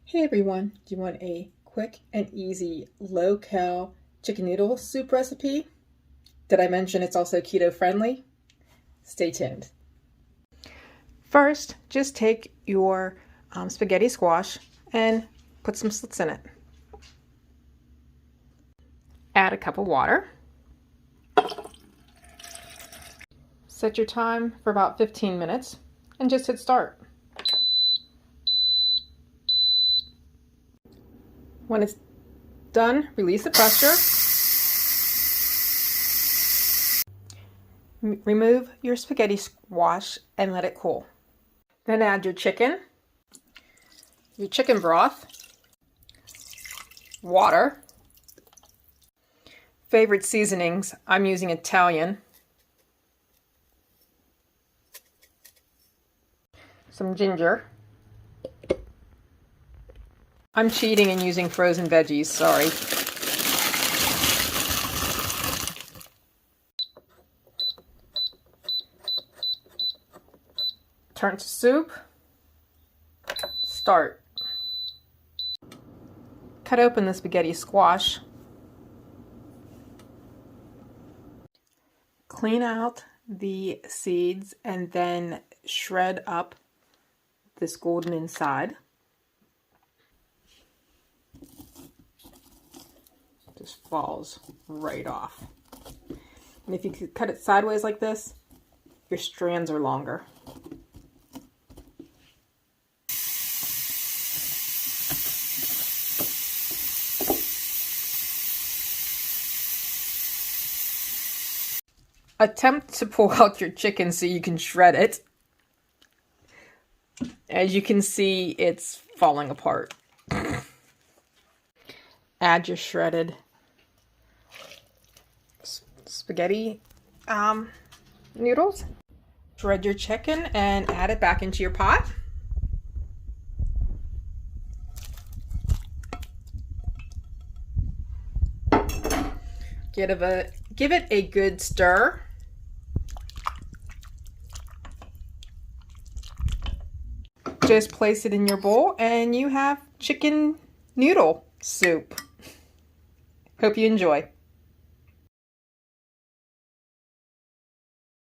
Hey everyone, do you want a quick and easy low-cal chicken noodle soup recipe? Did I mention it's also keto friendly? Stay tuned. First, just take your spaghetti squash and put some slits in it. Add a cup of water. Set your time for about 15 minutes and just hit start. When it's done, release the pressure. Remove your spaghetti squash and let it cool. Then add your chicken broth, water, favorite seasonings. I'm using Italian, some ginger. I'm cheating and using frozen veggies, sorry. Turn to soup. Start. Cut open the spaghetti squash. Clean out the seeds and then shred up this golden inside. Just falls right off. And if you could cut it sideways like this, your strands are longer. Attempt to pull out your chicken so you can shred it. As you can see, it's falling apart. Add your shredded spaghetti noodles. Shred your chicken and add it back into your pot. Give it a good stir. Just place it in your bowl and you have chicken noodle soup. Hope you enjoy.